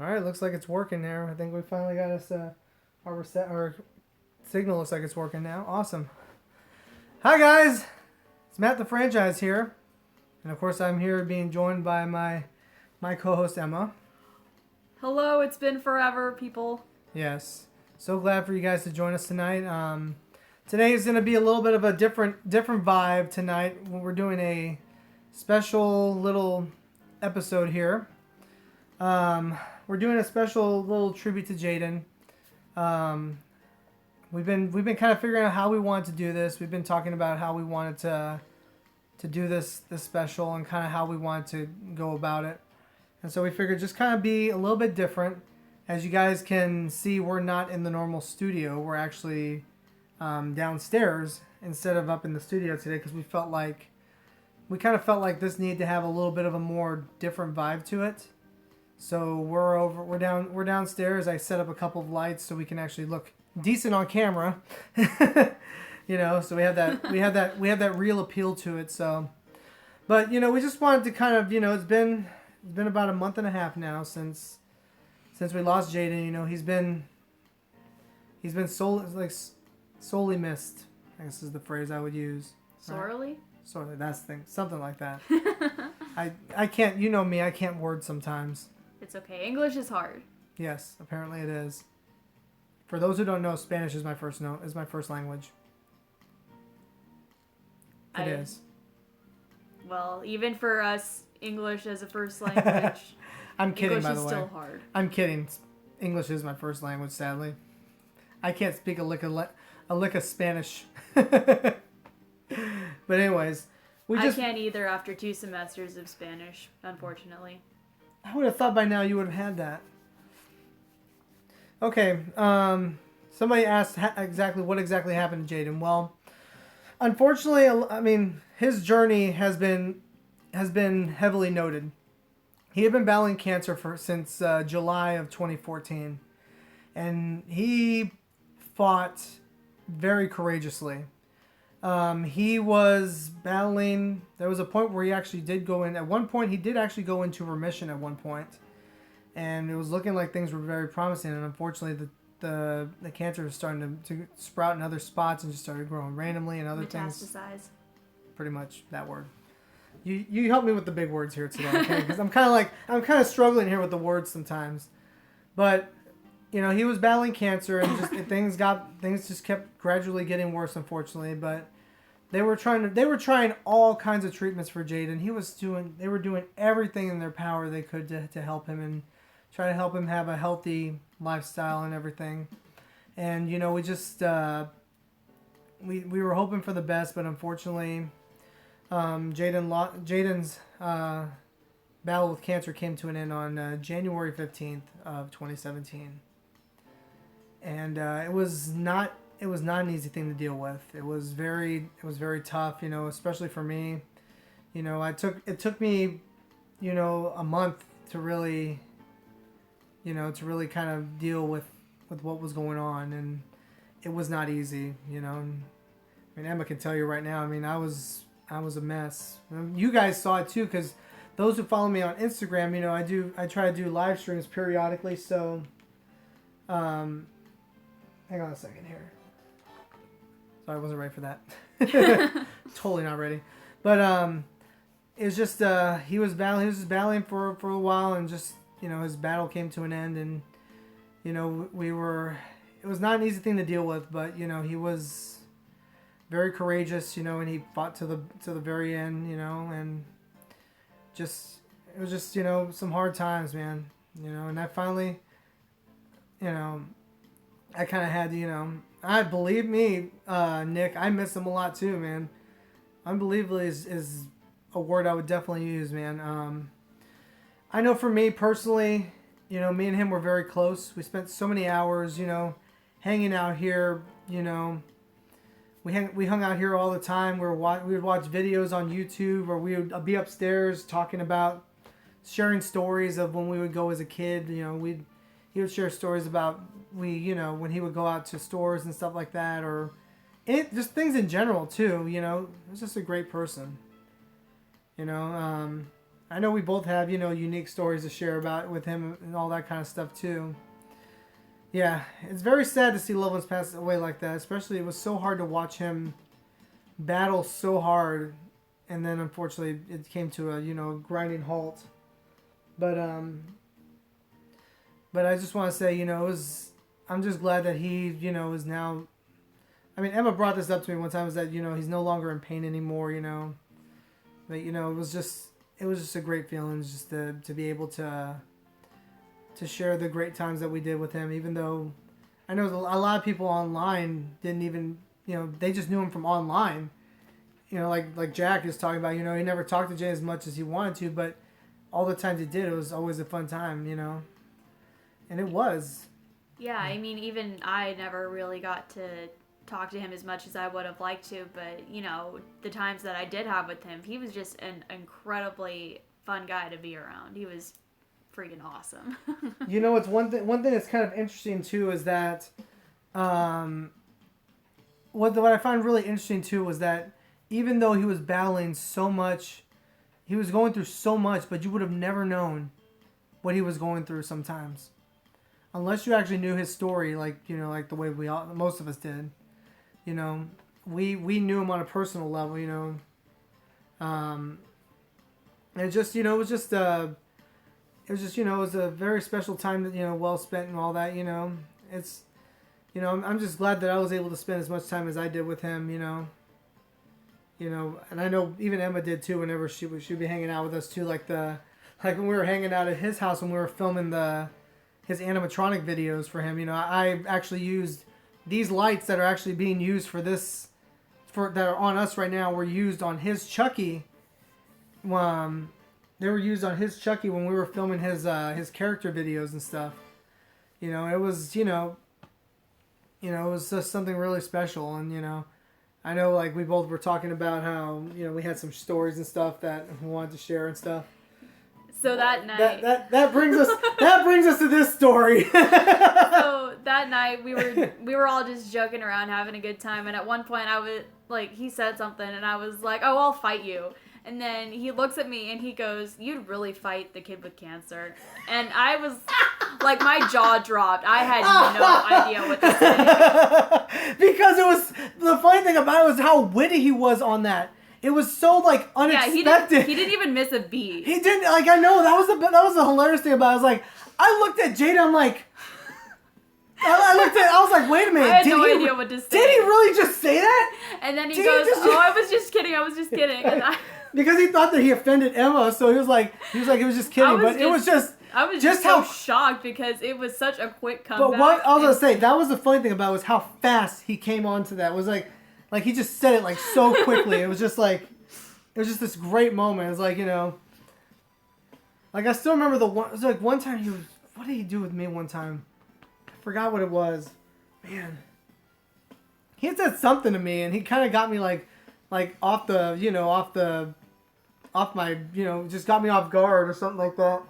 All right, looks like it's working now. I think we finally got us our signal looks like it's working now. Awesome. Hi guys, it's Matt the Franchise here, and of course I'm here being joined by my co-host Emma. Hello, it's been forever, people. Yes, so glad for you guys to join us tonight. Today is going to be a little bit of a different vibe tonight. We're doing a special little episode here. We're doing a special little tribute to Jaden. We've been kind of figuring out how we wanted to do this. We've been talking about how we wanted to do this special and kind of how we wanted to go about it. And so we figured just kind of be a little bit different. As you guys can see, we're not in the normal studio. We're actually downstairs instead of up in the studio today because we kind of felt like this needed to have a little bit of a more different vibe to it. So we're downstairs. I set up a couple of lights so we can actually look decent on camera. So we have that real appeal to it. So, but we just wanted to kind of it's been about a month and a half now since we lost Jaden. He's been solely missed, I guess is the phrase I would use. Sorely? Sorely, that's the thing. Something like that. I can't, me, I can't word sometimes. It's okay. English is hard. Yes, apparently it is. For those who don't know, Spanish is my first language. It is. Well, even for us, English as a first language. I'm kidding, English by the way. is still hard. I'm kidding. English is my first language, sadly. I can't speak a lick of Spanish. But anyways, I can't either after 2 semesters of Spanish, unfortunately. I would have thought by now you would have had that. Okay, somebody asked what exactly happened to Jaden. Well, unfortunately, I mean, his journey has been heavily noted. He had been battling cancer since July of 2014, and he fought very courageously. He was battling. There was a point where he actually did go in. At one point, he did actually go into remission at one point, and it was looking like things were very promising. And unfortunately, the cancer was starting to sprout in other spots and just started growing randomly and other things. Metastasize. Pretty much that word. You help me with the big words here today, okay? Because I'm kind of struggling here with the words sometimes, but. He was battling cancer, and just things just kept gradually getting worse, unfortunately. But they were trying all kinds of treatments for Jaden. They were doing everything in their power they could to help him and try to help him have a healthy lifestyle and everything. And we just we were hoping for the best, but unfortunately, Jaden's battle with cancer came to an end on January 15th of 2017. And it was not an easy thing to deal with. It was very tough, especially for me. It took me, a month to really kind of deal with what was going on, and it was not easy, I mean, Emma can tell you right now. I mean, I was a mess. You guys saw it too, because those who follow me on Instagram, I try to do live streams periodically. So, hang on a second here. Sorry, I wasn't ready for that. Totally not ready. But it was just he was battling for a while, and just his battle came to an end, and it was not an easy thing to deal with, but he was very courageous, and he fought to the very end, and just it was just some hard times, man, and I finally I kind of had to, I believe me, Nick, I miss him a lot too, man. Unbelievably is a word I would definitely use, man. I know for me personally, me and him were very close. We spent so many hours, hanging out here, we hung out here all the time. We would watch videos on YouTube, or we would be upstairs talking about, sharing stories of when we would go as a kid. He would share stories about when he would go out to stores and stuff like that, or just things in general too. He was just a great person. I know we both have, you know, unique stories to share about with him and all that kind of stuff too. Yeah, it's very sad to see loved ones pass away like that. Especially, it was so hard to watch him battle so hard, and then unfortunately it came to a, you know, grinding halt. But but I just want to say, you know, I'm just glad that he, you know, is now. I mean, Emma brought this up to me one time. Is that, you know, he's no longer in pain anymore. You know, but you know, it was just a great feeling just to be able to share the great times that we did with him. Even though I know a lot of people online didn't even, you know, they just knew him from online. You know, like Jack is talking about. You know, he never talked to Jay as much as he wanted to, but all the times he did, it was always a fun time. You know, and it was. Yeah, I mean, even I never really got to talk to him as much as I would have liked to, but, you know, the times that I did have with him, he was just an incredibly fun guy to be around. He was freaking awesome. You know, it's one thing that's kind of interesting too is that what I find really interesting too was that even though he was battling so much, he was going through so much, but you would have never known what he was going through sometimes. Unless you actually knew his story, like, you know, like the way most of us did. You know, we knew him on a personal level, you know. And it just, you know, it was just, you know, it was a very special time that, you know, well spent and all that, you know. It's, you know, I'm just glad that I was able to spend as much time as I did with him, you know. You know, and I know even Emma did too whenever she'd be hanging out with us too, like when we were hanging out at his house when we were filming his animatronic videos for him. You know, I actually used these lights that are actually being used that are on us right now were used on his Chucky. They were used on his Chucky when we were filming his character videos and stuff. You know, it was, you know, it was just something really special. And, you know, I know, like, we both were talking about how, you know, we had some stories and stuff that we wanted to share and stuff. So that night, that brings us to this story. So that night we were all just joking around, having a good time, and at one point I was like, he said something, and I was like, "Oh, I'll fight you." And then he looks at me and he goes, "You'd really fight the kid with cancer?" And I was like, my jaw dropped. I had no idea what to say. Because it was, the funny thing about it was how witty he was on that. It was so, like, unexpected. Yeah, he didn't even miss a beat. He didn't, like, I know, that was the hilarious thing about it. I was like, I looked at Jayden, I'm like, I was like, wait a minute. I had no idea what to say. Did he really just say that? And then he goes, I was just kidding. And because he thought that he offended Emma, so he was like, it was just kidding. I was just so shocked because it was such a quick comeback. But what I was going to say, that was the funny thing about it was how fast he came onto that. It was like he just said it, like, so quickly. It was just this great moment. It was like, you know, like, I still remember it was like one time what did he do with me one time? I forgot what it was. Man. He had said something to me, and he kind of got me, like off my, you know, just got me off guard or something like that.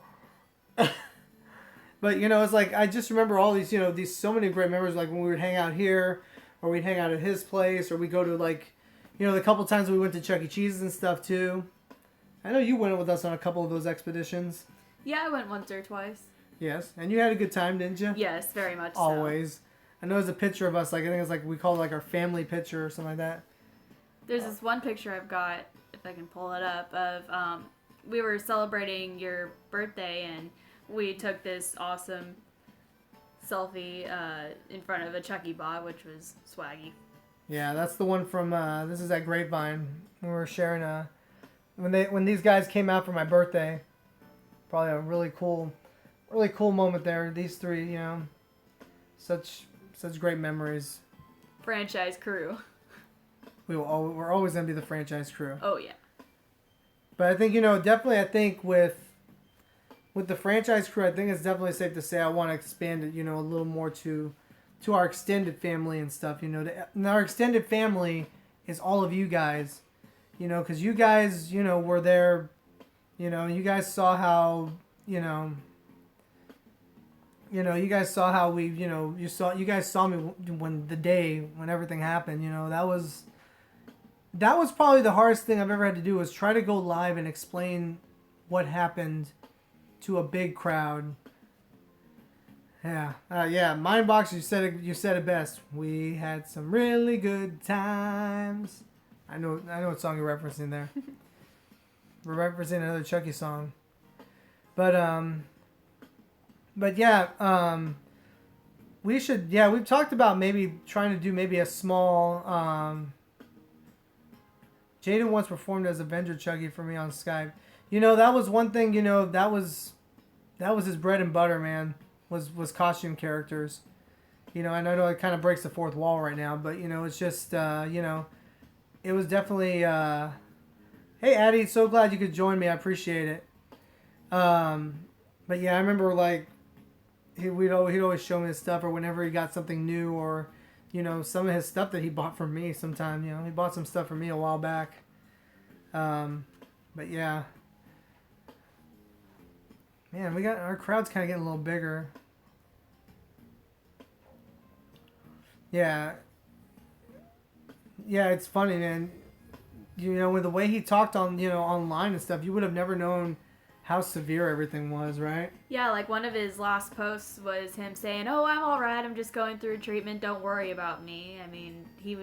But, you know, it's like, I just remember all these, you know, these so many great memories, like when we would hang out here, or we'd hang out at his place, or we go to, like, you know, the couple times we went to Chuck E. Cheese's and stuff too. I know you went with us on a couple of those expeditions. Yeah, I went once or twice. Yes, and you had a good time, didn't you? Yes, very much. Always. I know there's a picture of us, like, I think it's like, we call it like our family picture or something like that. There's this one picture I've got, if I can pull it up, of we were celebrating your birthday and we took this awesome selfie in front of a Chuck E. bot, which was swaggy. Yeah, that's the one from this is at Grapevine. We were sharing when these guys came out for my birthday. Probably a really cool moment there. These three, you know, such great memories. Franchise crew. We're always gonna be the franchise crew. Oh yeah. But I think, you know, definitely, I think with the franchise crew, I think it's definitely safe to say I want to expand it, you know, a little more to our extended family and stuff. You know, and our extended family is all of you guys, you know, because you guys, you know, were there, you know, you guys saw how, you guys saw how we, you guys saw me when everything happened, you know, that was probably the hardest thing I've ever had to do, was try to go live and explain what happened to a big crowd. Yeah, yeah. Mindbox, you said it best. We had some really good times. I know what song you're referencing there. We're referencing another Chucky song. But yeah, we've talked about maybe trying to do maybe a small. Jaden once performed as Avenger Chucky for me on Skype. That was one thing. That was his bread and butter, man. Was costume characters. And I know it kind of breaks the fourth wall right now, but it's just it was definitely. Hey, Addie, so glad you could join me. I appreciate it. But yeah, I remember like he'd always show me his stuff, or whenever he got something new, or some of his stuff that he bought from me. Sometime he bought some stuff from me a while back. But yeah, man, our crowd's kind of getting a little bigger. Yeah, it's funny, man. With the way he talked on online and stuff, you would have never known how severe everything was, right? Yeah, like one of his last posts was him saying, "Oh, I'm all right. I'm just going through treatment. Don't worry about me." I mean, you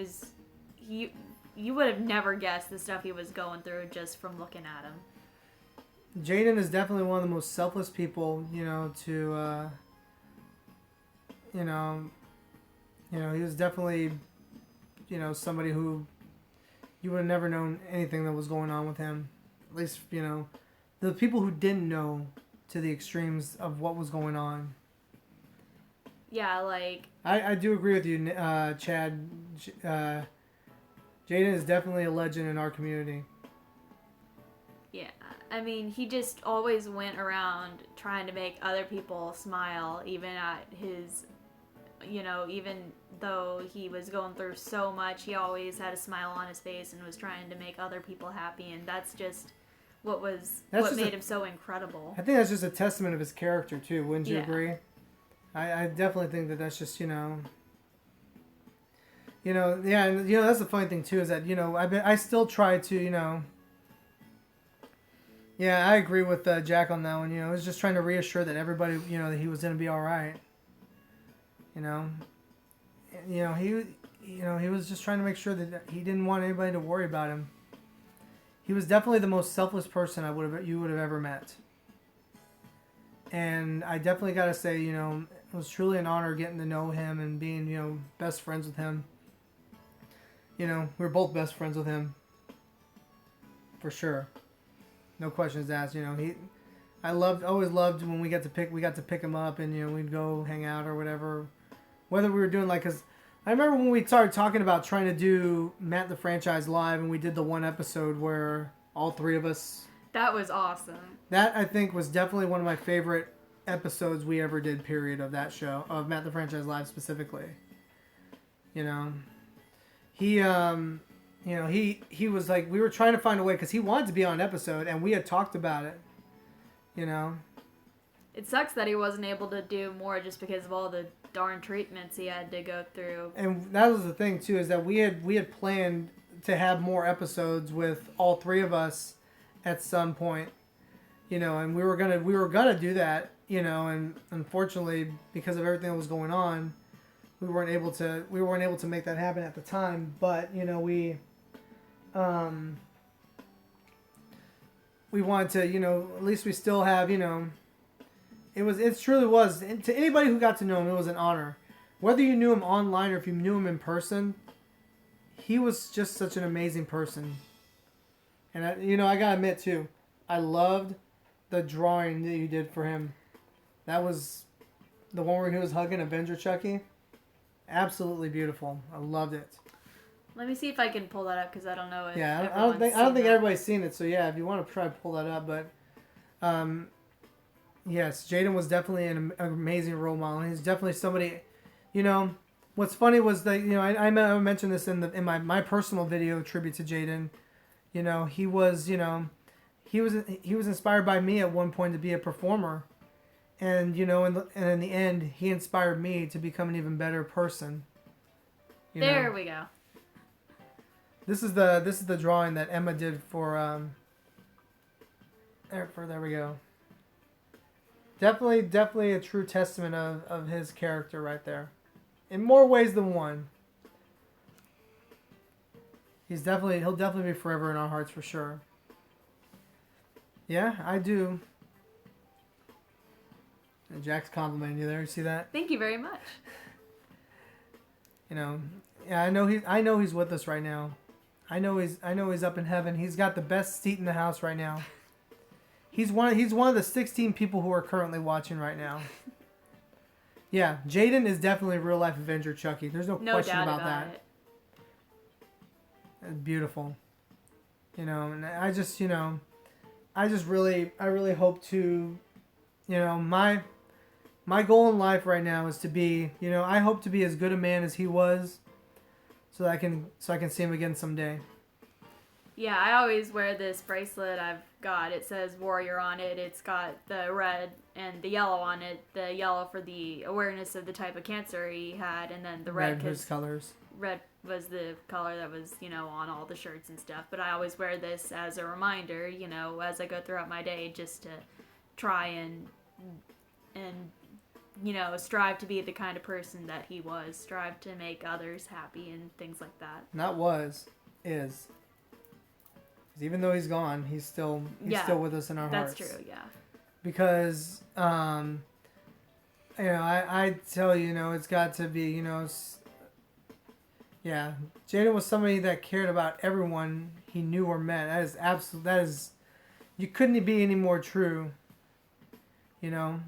would have never guessed the stuff he was going through just from looking at him. Jaden is definitely one of the most selfless people, to he was definitely somebody who you would have never known anything that was going on with him. At least, the people who didn't know to the extremes of what was going on. Yeah, like... I do agree with you, Chad. Jaden is definitely a legend in our community. Yeah, I mean, he just always went around trying to make other people smile, even at his... even though he was going through so much, he always had a smile on his face and was trying to make other people happy, and that's just what made him so incredible. I think that's just a testament of his character too, wouldn't you agree? I definitely think that's just yeah, and that's the funny thing too, is that I still try to yeah, I agree with Jack on that one. I was just trying to reassure that everybody that he was gonna be all right. He was just trying to make sure that he didn't want anybody to worry about him. He was definitely the most selfless person you would have ever met. And I definitely got to say, it was truly an honor getting to know him and being, best friends with him. We were both best friends with him. For sure. No questions asked. I always loved when we got to pick him up and, we'd go hang out or whatever. Whether we were doing because I remember when we started talking about trying to do Matt the Franchise live, and we did the one episode where all three of us. That was awesome. That, I think, was definitely one of my favorite episodes we ever did, period, of that show, of Matt the Franchise live specifically. He was like, we were trying to find a way, because he wanted to be on an episode, and we had talked about it, It sucks that he wasn't able to do more just because of all the darn treatments he had to go through. And that was the thing too, is that we had planned to have more episodes with all three of us at some point, and we were gonna do that, and unfortunately because of everything that was going on, we weren't able to make that happen at the time. But we wanted to, at least we still have, it truly was, to anybody who got to know him, it was an honor. Whether you knew him online or if you knew him in person, he was just such an amazing person. And I gotta admit too, I loved the drawing that you did for him. That was the one where he was hugging Avenger Chucky. Absolutely beautiful. I loved it. Let me see if I can pull that up, because I don't know if I don't think everybody's seen it. So yeah, if you want to try to pull that up, but yes, Jayden was definitely an amazing role model. He's definitely somebody, what's funny was that, I mentioned this in my personal video tribute to Jayden. He was inspired by me at one point to be a performer. And, and in the end, he inspired me to become an even better person. There we go. This is the drawing that Emma did for There we go. Definitely a true testament of his character right there. In more ways than one. He'll definitely be forever in our hearts for sure. Yeah, I do. And Jack's complimenting you there. You see that? Thank you very much. You know, yeah, I know he's with us right now. I know he's up in heaven. He's got the best seat in the house right now. He's one of the 16 people who are currently watching right now. Yeah, Jaden is definitely a real life Avenger Chucky. There's no question doubt about that. it. It's beautiful. You know, and I just really hope to, my goal in life right now is to be, I hope to be as good a man as he was, so that I can see him again someday. Yeah, I always wear this bracelet I've got. It says Warrior on it. It's got the red and the yellow on it. The yellow for the awareness of the type of cancer he had, and then the red because colors. Red was the color that was, on all the shirts and stuff. But I always wear this as a reminder, as I go throughout my day, just to try and strive to be the kind of person that he was. Strive to make others happy and things like that. Not is. Even though he's gone, he's still with us in our hearts. That's true, yeah. Because, I tell you, it's got to be, yeah. Jaden was somebody that cared about everyone he knew or met. That is, you couldn't be any more true. I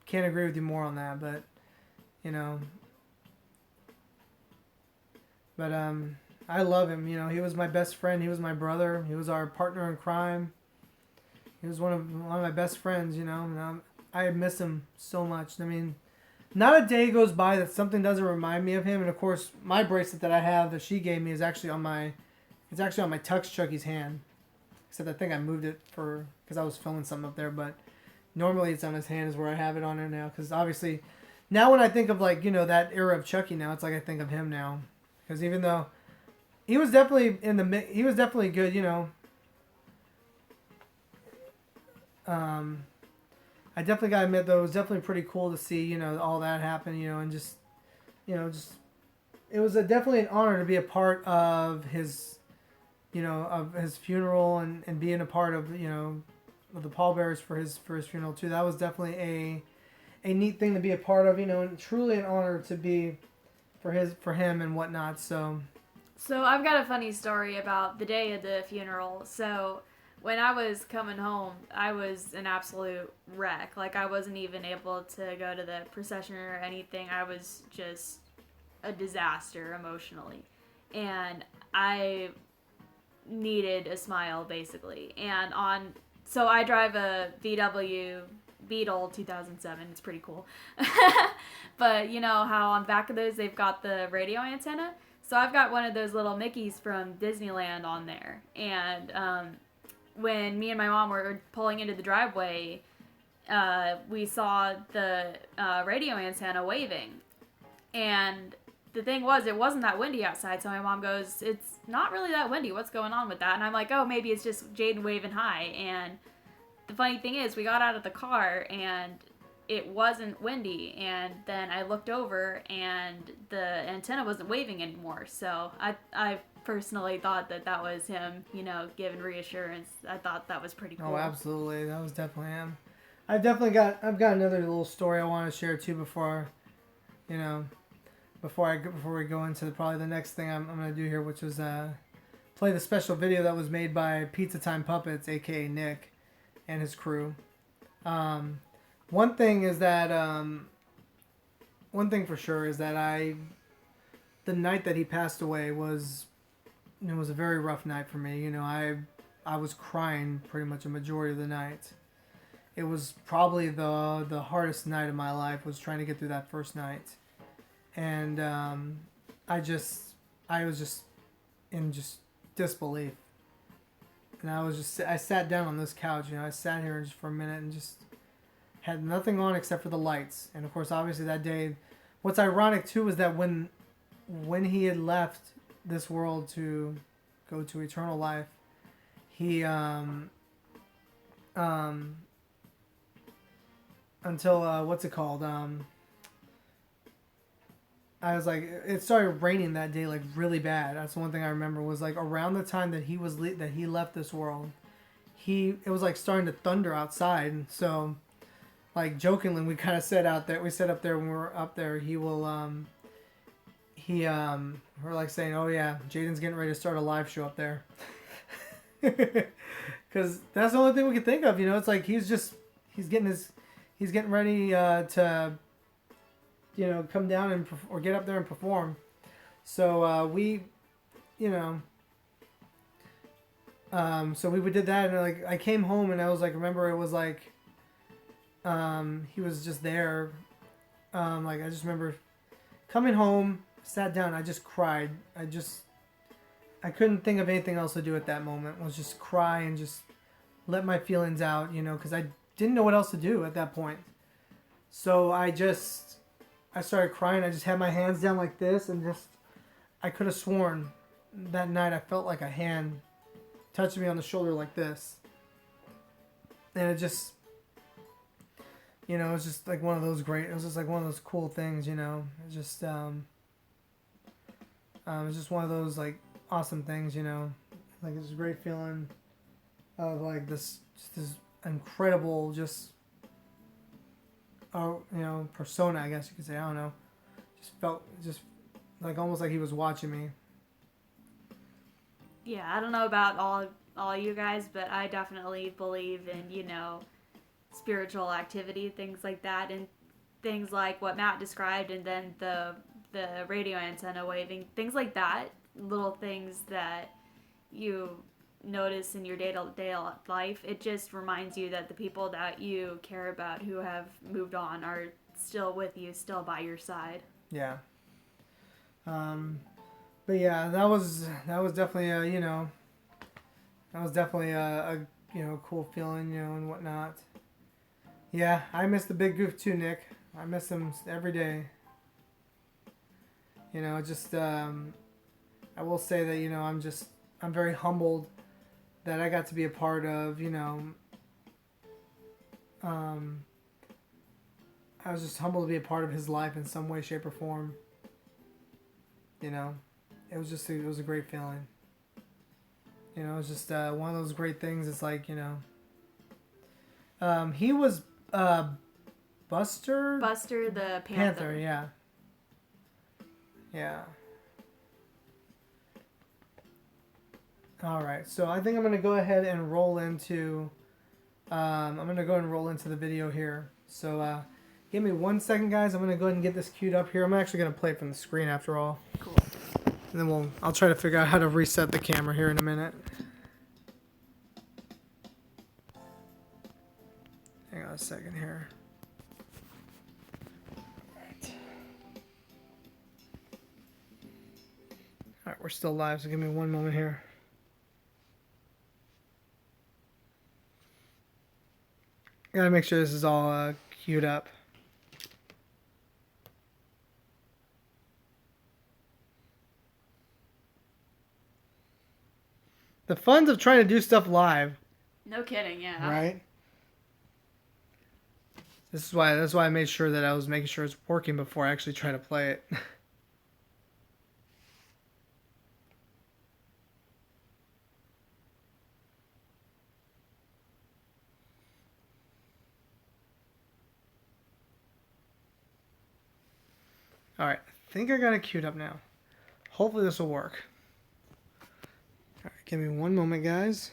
can't agree with you more on that, but, I love him. He was my best friend. He was my brother. He was our partner in crime. He was one of my best friends. And I miss him so much. I mean, not a day goes by that something doesn't remind me of him. And of course, my bracelet that I have that she gave me is actually on my Tux Chucky's hand. Except I think I moved it because I was filming something up there. But normally it's on his hand is where I have it on there now. Because obviously, now when I think of that era of Chucky now, it's like I think of him now. Because even though he was definitely he was definitely good, I definitely gotta admit though, it was definitely pretty cool to see, all that happen, and just it was definitely an honor to be a part of his, of his funeral and being a part of, of the pallbearers for his funeral too. That was definitely a neat thing to be a part of, and truly an honor to be for him and whatnot. So I've got a funny story about the day of the funeral. So when I was coming home, I was an absolute wreck. I wasn't even able to go to the procession or anything. I was just a disaster emotionally. And I needed a smile, basically. So I drive a VW Beetle 2007. It's pretty cool. But you know how on the back of those they've got the radio antenna? So I've got one of those little Mickeys from Disneyland on there. And when me and my mom were pulling into the driveway, we saw the radio antenna waving. And the thing was, it wasn't that windy outside. So my mom goes, "It's not really that windy. What's going on with that?" And I'm like, "Oh, maybe it's just Jaden waving hi." And the funny thing is, we got out of the car and it wasn't windy, and then I looked over and the antenna wasn't waving anymore. So I personally thought that was him, giving reassurance. I thought that was pretty cool. Oh, absolutely. That was definitely him. I've got another little story I want to share too before we go into probably the next thing I'm going to do here, which was play the special video that was made by Pizza Time Puppets, aka Nick, and his crew. One thing for sure is that the night that he passed away was a very rough night for me. I was crying pretty much a majority of the night. It was probably the hardest night of my life, was trying to get through that first night. And I was just in disbelief. And I sat down on this couch, I sat here just for a minute and just had nothing on except for the lights. And of course, obviously that day, what's ironic too was that when he had left this world to go to eternal life, he until what's it called? I was like, it started raining that day, like really bad. That's the one thing I remember was like around the time that that he left this world. It was like starting to thunder outside, and so like jokingly we kind of said up there when we were up there, we're like saying, oh yeah, Jaden's getting ready to start a live show up there. Because that's the only thing we could think of, it's like he's getting ready to come down or get up there and perform. So so we did that, and like I came home and I was like, remember it was like he was just there. Like I just remember coming home, sat down, I just cried. I couldn't think of anything else to do at that moment. Was just cry and just let my feelings out, because I didn't know what else to do at that point. So I started crying. I just had my hands down like this, and I could have sworn that night I felt like a hand touching me on the shoulder like this. And it just, it was just like one of those it was just like one of those cool things, it was just one of those like awesome things, like it's a great feeling of like this incredible persona, I guess you could say. I don't know, just like almost like he was watching me. Yeah, I don't know about all you guys, but I definitely believe in spiritual activity, things like that, and things like what Matt described, and then the radio antenna waving, things like that, little things that you notice in your day-to-day life. It just reminds you that the people that you care about who have moved on are still with you, still by your side. Yeah. But yeah, that was definitely a cool feeling, and whatnot. Yeah, I miss the Big Goof too, Nick. I miss him every day. I will say that, I'm very humbled that I got to be a part of, I was just humbled to be a part of his life in some way, shape, or form. It was a great feeling. It was just one of those great things. It's like, he was Buster the Panther. Yeah. Yeah. All right, so I think I'm gonna go ahead and roll into. The video here. So give me 1 second, guys. I'm gonna go ahead and get this queued up here. I'm actually gonna play it from the screen after all. Cool. And then I'll try to figure out how to reset the camera here in a minute. Hang on a second here. All right, we're still live, so give me 1 moment here. Gotta make sure this is all queued up. The fun of trying to do stuff live. No kidding, yeah. Right? That's why I made sure that I was making sure it's working before I actually try to play it. Alright, I think I got it queued up now. Hopefully this will work. Alright, give me 1 moment, guys.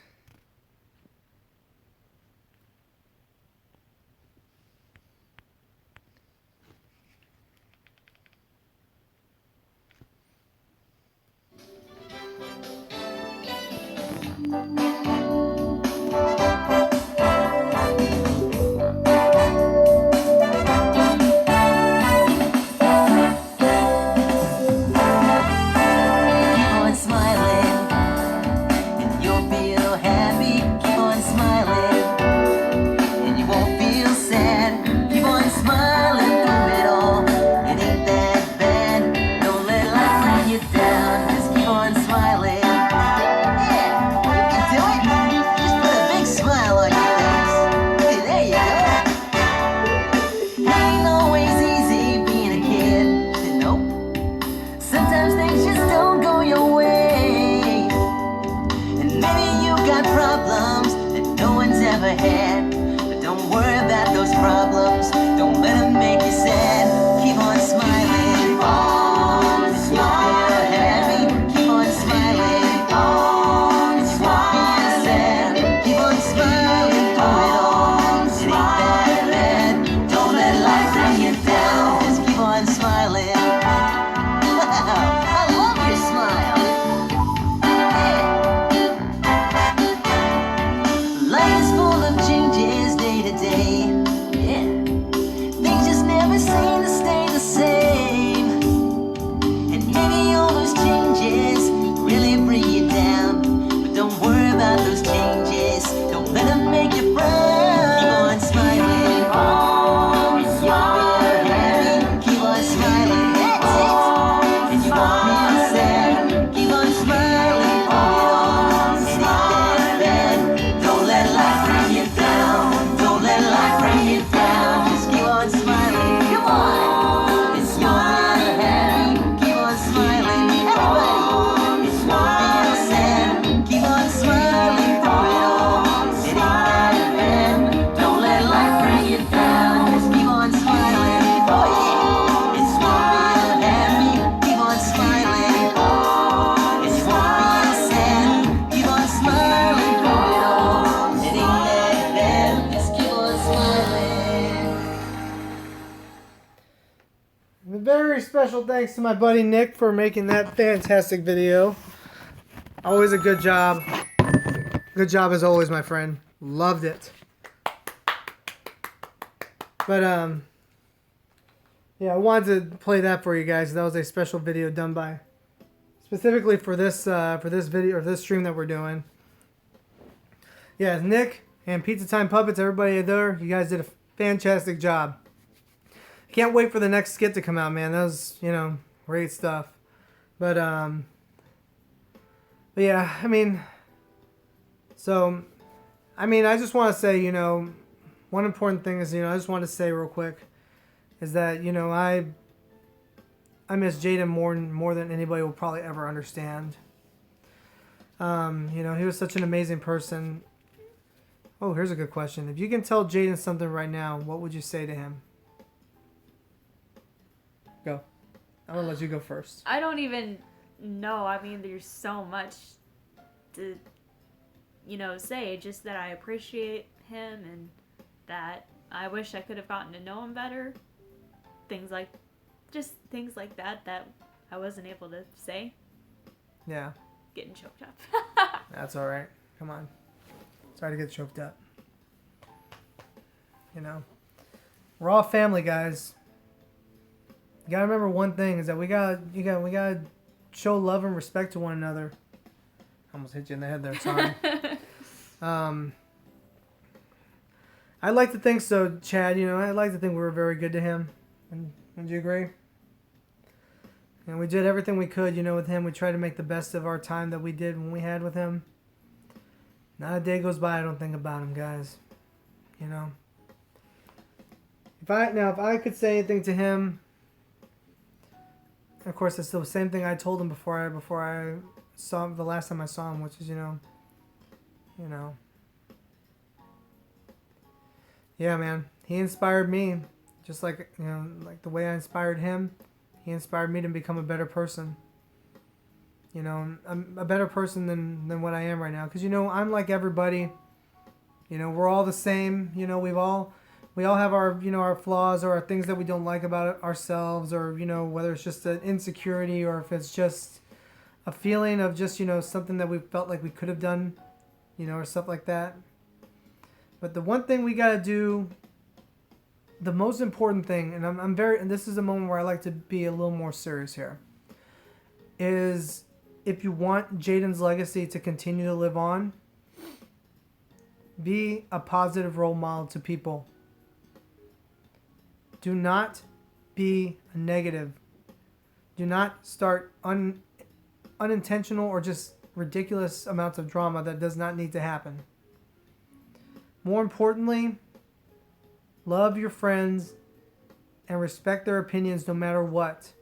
ahead. But don't worry about those problems. Don't let them make you sad. Keep on smiling. Keep on smiling. Keep on smiling. Keep on smiling. Keep on smiling through it all. It ain't that bad. Don't let life bring you down. Just keep on smiling. I love your smile. Life is full of changes day to day. Yeah. Things just never seem to stay the same. And maybe all those changes really bring you down. But don't worry about those changes. Don't let them make you frown. Keep on smiling. Keep on smiling. Keep on smiling. That's it. And you won't be sad. Keep on smiling. It ain't that bad. Don't let life bring you down. Don't let life bring you down. Just keep on smiling. Come on. It's your happy. Keep on smiling. Everybody. It's your sad. Keep on smiling through it all. It ain't that bad. Don't let life bring you down. Just keep on smiling. Oh yeah. It's your happy. Keep on smiling. It's your sad. Keep on smiling through it all. It ain't that bad. Just keep on smiling. A very special thanks to my buddy Nick for making that fantastic video. Always a good job. Good job as always, my friend. Loved it. But yeah, I wanted to play that for you guys. That was a special video done by specifically for this video or this stream that we're doing. Yeah, Nick and Pizza Time Puppets, everybody there, you guys did a fantastic job. Can't wait for the next skit to come out, man. That was, great stuff. But yeah, I just want to say, one important thing is, I just want to say real quick is that, I miss Jaden more than anybody will probably ever understand. He was such an amazing person. Oh, here's a good question. If you can tell Jaden something right now, what would you say to him? Go. I'm going to let you go first. I don't even know. There's so much to, say. Just that I appreciate him and that I wish I could have gotten to know him better. Things like that I wasn't able to say. Yeah. Getting choked up. That's all right. Come on. Sorry to get choked up. We're all family, guys. You gotta remember one thing is that we gotta show love and respect to one another. Almost hit you in the head there, sorry. I'd like to think so, Chad. I'd like to think we were very good to him. Would you agree? And we did everything we could, with him. We tried to make the best of our time that we did when we had with him. Not a day goes by I don't think about him, guys. If I could say anything to him, of course, it's the same thing I told him before I saw him the last time I saw him, which is, yeah, man, he inspired me, just like, like the way I inspired him. He inspired me to become a better person. I'm a better person than what I am right now, because I'm like everybody. We're all the same. We all have our our flaws or our things that we don't like about ourselves, or whether it's just an insecurity or if it's just a feeling of just something that we felt like we could have done, or stuff like that. But the one thing we gotta do, the most important thing, and this is a moment where I like to be a little more serious here, is if you want Jaden's legacy to continue to live on, be a positive role model to people. Do not be negative. Do not start unintentional or just ridiculous amounts of drama that does not need to happen. More importantly, love your friends and respect their opinions no matter what.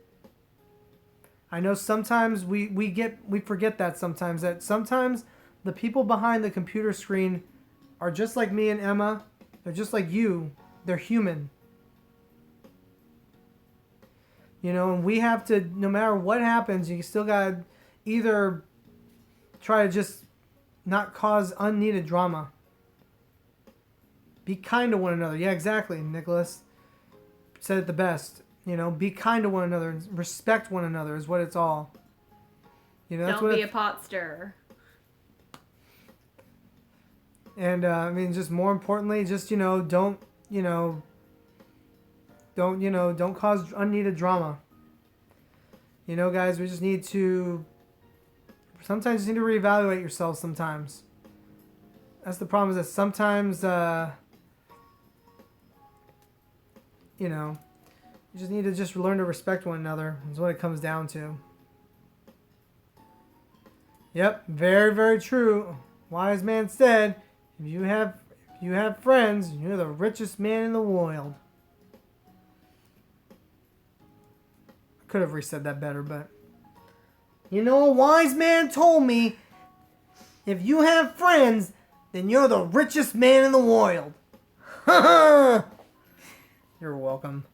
I know sometimes we forget that sometimes the people behind the computer screen are just like me and Emma. They're just like you. They're human. You know, and we have to, no matter what happens, you still got to either try to just not cause unneeded drama. Be kind to one another. Yeah, exactly. Nicholas said it the best. You know, be kind to one another. Respect one another is what it's all. You know, that's Don't what be a pot stirrer. And I mean, just more importantly, just don't cause unneeded drama. You know, guys, we just need to. Sometimes you need to reevaluate yourself. Sometimes. That's the problem. Is that sometimes you just need to just learn to respect one another. Is what it comes down to. Yep, very, very true. Wise man said, if you have friends, you're the richest man in the world. I could have resaid that better, but a wise man told me, if you have friends, then you're the richest man in the world. You're welcome.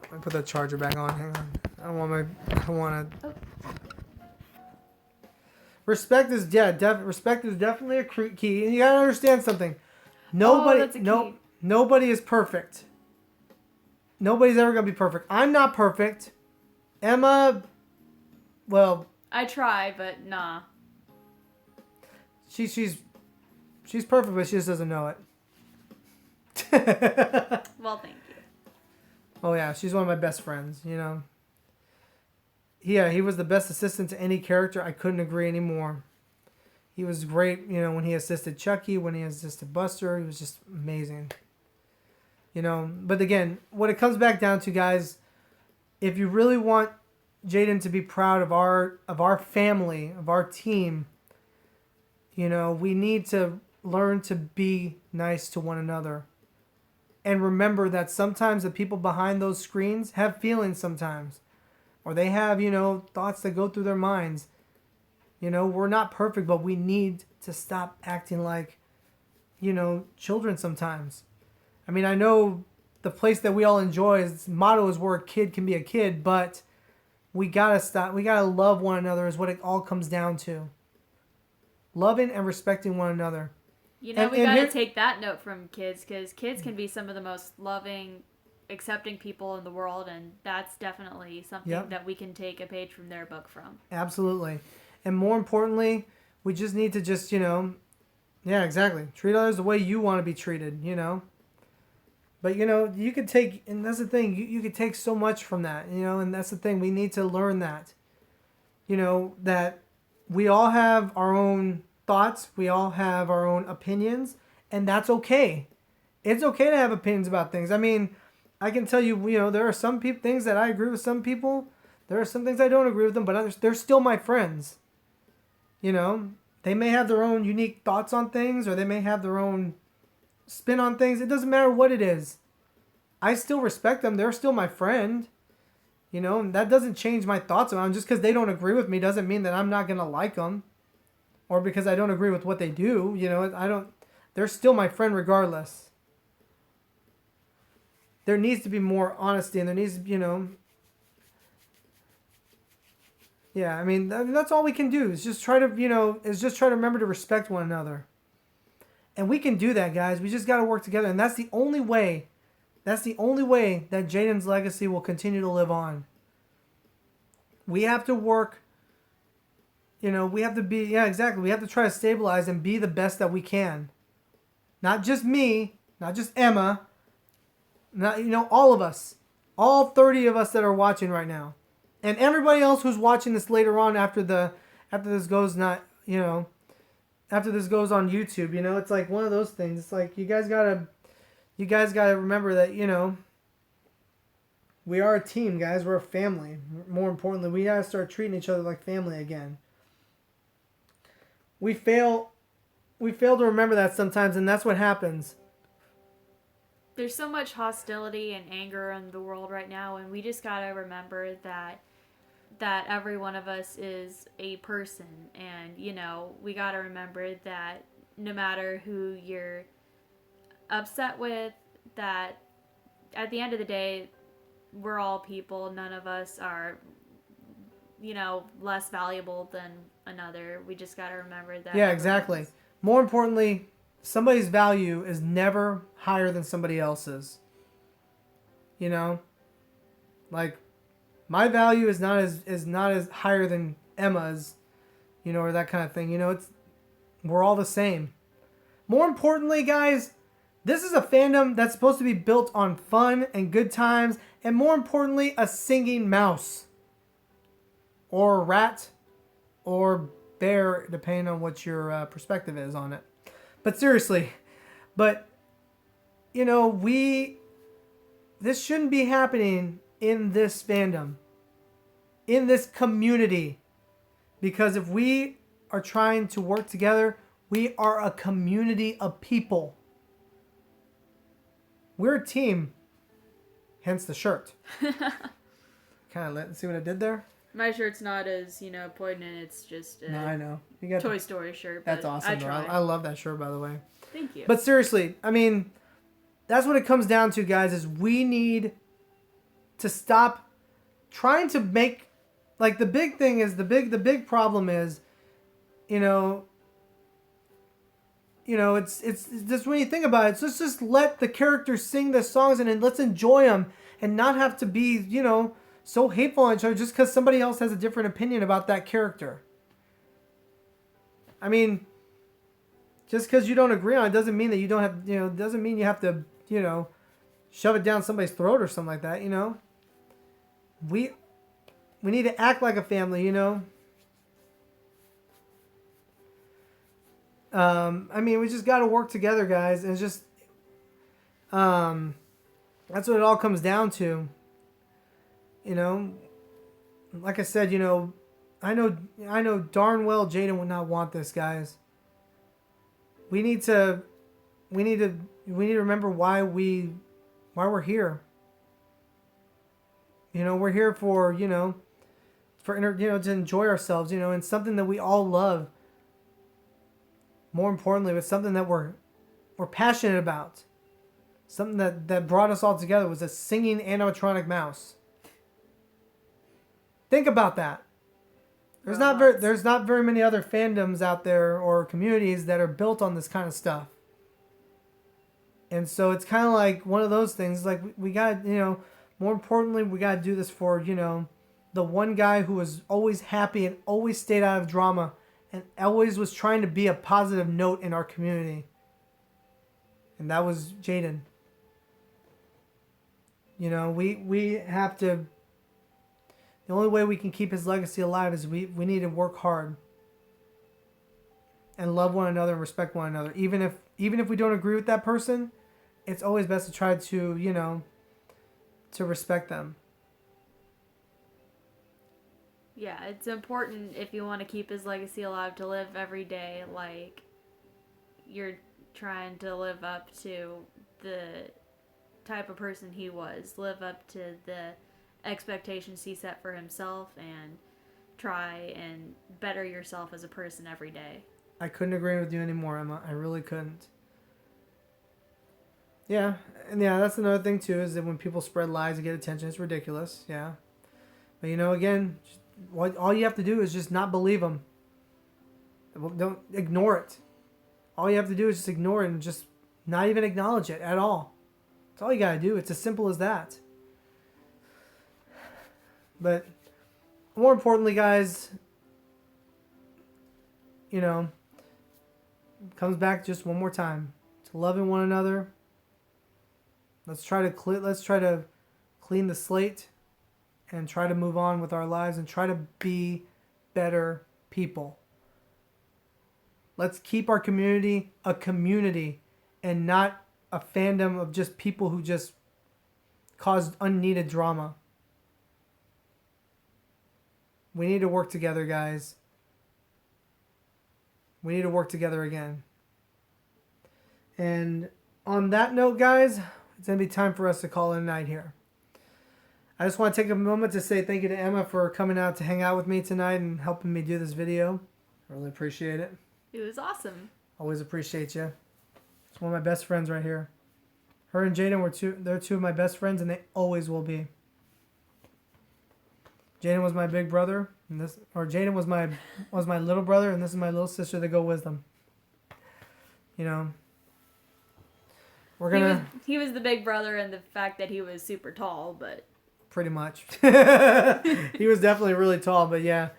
Let me put that charger back on. Hang on. I don't want to. Respect is definitely a key, and you gotta understand something. Nobody is perfect. Nobody's ever gonna be perfect. I'm not perfect. Emma, well, I try, but nah. She's perfect, but she just doesn't know it. Well, thank you. Oh yeah, she's one of my best friends. Yeah, he was the best assistant to any character. I couldn't agree anymore. He was great, when he assisted Chucky, when he assisted Buster. He was just amazing. But again, what it comes back down to, guys, if you really want Jayden to be proud of our family, of our team, we need to learn to be nice to one another. And remember that sometimes the people behind those screens have feelings sometimes. Or they have, thoughts that go through their minds. We're not perfect, but we need to stop acting like, children sometimes. I mean, I know the place that we all enjoy, its motto is where a kid can be a kid, but we gotta stop. We gotta love one another is what it all comes down to. Loving and respecting one another. We gotta take that note from kids, because kids can be some of the most loving, accepting people in the world, and that's definitely something that we can take a page from their book from. Absolutely. And more importantly, we just need to just, yeah, exactly. Treat others the way you want to be treated, But, you could take, and that's the thing, you could take so much from that, and that's the thing, we need to learn that, that we all have our own thoughts, we all have our own opinions, and that's okay. It's okay to have opinions about things. I mean, I can tell you, there are some things that I agree with some people. There are some things I don't agree with them, but they're still my friends. They may have their own unique thoughts on things, or they may have their own spin on things. It doesn't matter what it is. I still respect them. They're still my friend. And that doesn't change my thoughts about them. Just because they don't agree with me doesn't mean that I'm not going to like them. Or because I don't agree with what they do. They're still my friend regardless. There needs to be more honesty, and there needs to, yeah, I mean, that's all we can do is just try to, remember to respect one another. And we can do that, guys. We just got to work together. And that's the only way that Jayden's legacy will continue to live on. We have to work, we have to be, yeah, exactly. We have to try to stabilize and be the best that we can. Not just me, not just Emma, not, all of us. All 30 of us that are watching right now. And everybody else who's watching this later on after this goes on YouTube, it's like one of those things. It's like you guys gotta remember that, we are a team, guys. We're a family. More importantly, we gotta start treating each other like family again. We fail to remember that sometimes, and that's what happens. There's so much hostility and anger in the world right now, and we just gotta remember that every one of us is a person, and we gotta remember that no matter who you're upset with, that at the end of the day, we're all people. None of us are, less valuable than another. We just got to remember that. Yeah, exactly. More importantly, somebody's value is never higher than somebody else's. You know, like my value is not as higher than Emma's, or that kind of thing. We're all the same. More importantly, guys, this is a fandom that's supposed to be built on fun and good times, and more importantly, a singing mouse or rat or bear, depending on what your perspective is on it. But seriously, this shouldn't be happening in this fandom, in this community, because if we are trying to work together, we are a community of people. We're a team, hence the shirt. See what I did there? My shirt's not as, poignant. It's just a I know. You got Toy Story shirt. That's awesome. I love that shirt, by the way. Thank you. But seriously, I mean, that's what it comes down to, guys, is we need to stop trying to make, like, the big thing is, the big problem is, it's just when you think about it, let's just let the characters sing the songs and then let's enjoy them and not have to be, so hateful on each other just because somebody else has a different opinion about that character. I mean, just because you don't agree on it doesn't mean that you don't have, doesn't mean you have to, shove it down somebody's throat or something like that, We need to act like a family, I mean, we just got to work together, guys. And it's just, that's what it all comes down to. Like I said, I know darn well Jaden would not want this, guys. We need to remember why we're here. We're here for, to enjoy ourselves, and something that we all love. More importantly, it's something that we're passionate about. Something that brought us all together was a singing animatronic mouse. Think about that. There's not very many other fandoms out there or communities that are built on this kind of stuff. And so it's kind of like one of those things. Like we got, more importantly, we got to do this for, the one guy who was always happy and always stayed out of drama and always was trying to be a positive note in our community. And that was Jaden. We have to. The only way we can keep his legacy alive is we need to work hard and love one another and respect one another. Even if we don't agree with that person, it's always best to try to, to respect them. Yeah, it's important if you want to keep his legacy alive to live every day like you're trying to live up to the type of person he was. Live up to the expectations he set for himself and try and better yourself as a person every day. I couldn't agree with you anymore, Emma. I really couldn't. Yeah, and that's another thing too, is that when people spread lies to get attention, it's ridiculous. Yeah, but again, all you have to do is just not believe them. Don't ignore it. All you have to do is just ignore it and just not even acknowledge it at all. That's all you gotta do. It's as simple as that. But more importantly, guys, comes back just one more time to loving one another. Let's try to clean the slate and try to move on with our lives and try to be better people. Let's keep our community a community and not a fandom of just people who just caused unneeded drama. We need to work together, guys. We need to work together again. And on that note, guys, it's going to be time for us to call it a night here. I just want to take a moment to say thank you to Emma for coming out to hang out with me tonight and helping me do this video. I really appreciate it. It was awesome. Always appreciate you. It's one of my best friends right here. Her and Jayden they're two of my best friends, and they always will be. Jayden was my big brother, Jayden was my little brother, and this is my little sister that go wisdom. You know, we're gonna. He was the big brother, and the fact that he was super tall, but Pretty much. He was definitely really tall, but yeah.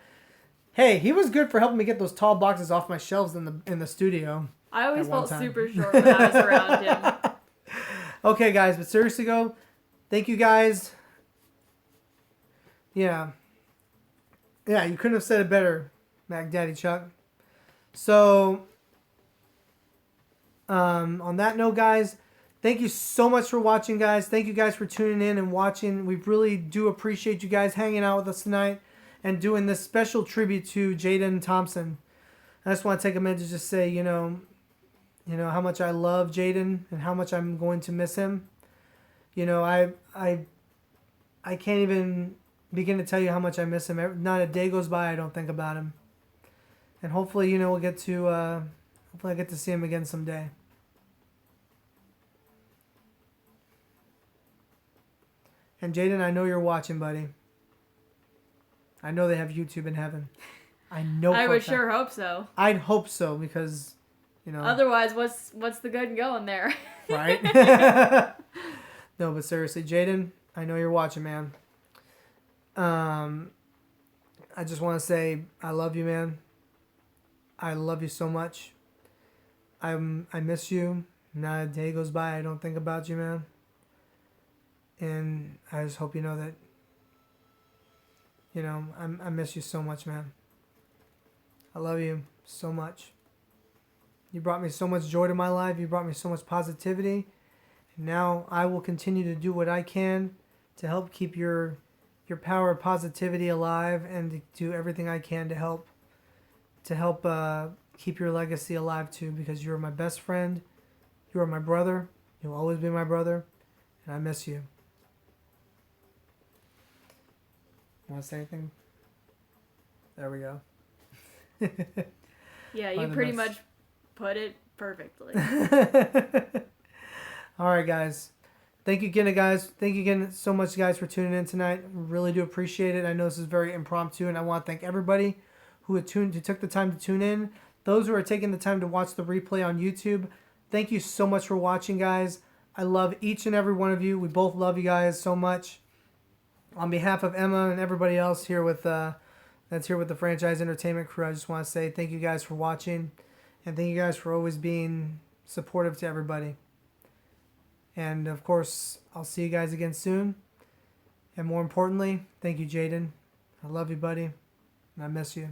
Hey, he was good for helping me get those tall boxes off my shelves in the studio. I always at one felt time. super short when I was around him. Okay, guys, but seriously, thank you guys. Yeah. Yeah, you couldn't have said it better, Mac Daddy Chuck. So, on that note, guys, thank you so much for watching, guys. Thank you guys for tuning in and watching. We really do appreciate you guys hanging out with us tonight and doing this special tribute to Jayden Thompson. I just want to take a minute to just say, you know how much I love Jayden and how much I'm going to miss him. You know, I can't even begin to tell you how much I miss him. Not a day goes by I don't think about him. And hopefully, we'll get to hopefully I get to see him again someday. And Jayden, I know you're watching, buddy. I know they have YouTube in heaven. I know. I would sure hope so. I'd hope so because, Otherwise, what's the good in going there? Right? No, but seriously, Jayden, I know you're watching, man. I just want to say I love you, man. I love you so much. I miss you. Not a day goes by I don't think about you, man. And I just hope you know that, I miss you so much, man. I love you so much. You brought me so much joy to my life. You brought me so much positivity. And now I will continue to do what I can to help keep your power of positivity alive and to do everything I can to help keep your legacy alive too, because you're my best friend. You are my brother. You'll always be my brother. And I miss you. Want to say anything? There we go. Yeah, you pretty much put it perfectly. All right, guys. Thank you again, guys. Thank you again so much, guys, for tuning in tonight. Really do appreciate it. I know this is very impromptu, and I want to thank everybody who took the time to tune in. Those who are taking the time to watch the replay on YouTube, thank you so much for watching, guys. I love each and every one of you. We both love you guys so much. On behalf of Emma and everybody else here that's here with the Franchize Entertainment crew, I just want to say thank you guys for watching, and thank you guys for always being supportive to everybody. And of course, I'll see you guys again soon. And more importantly, thank you, Jayden. I love you, buddy, and I miss you.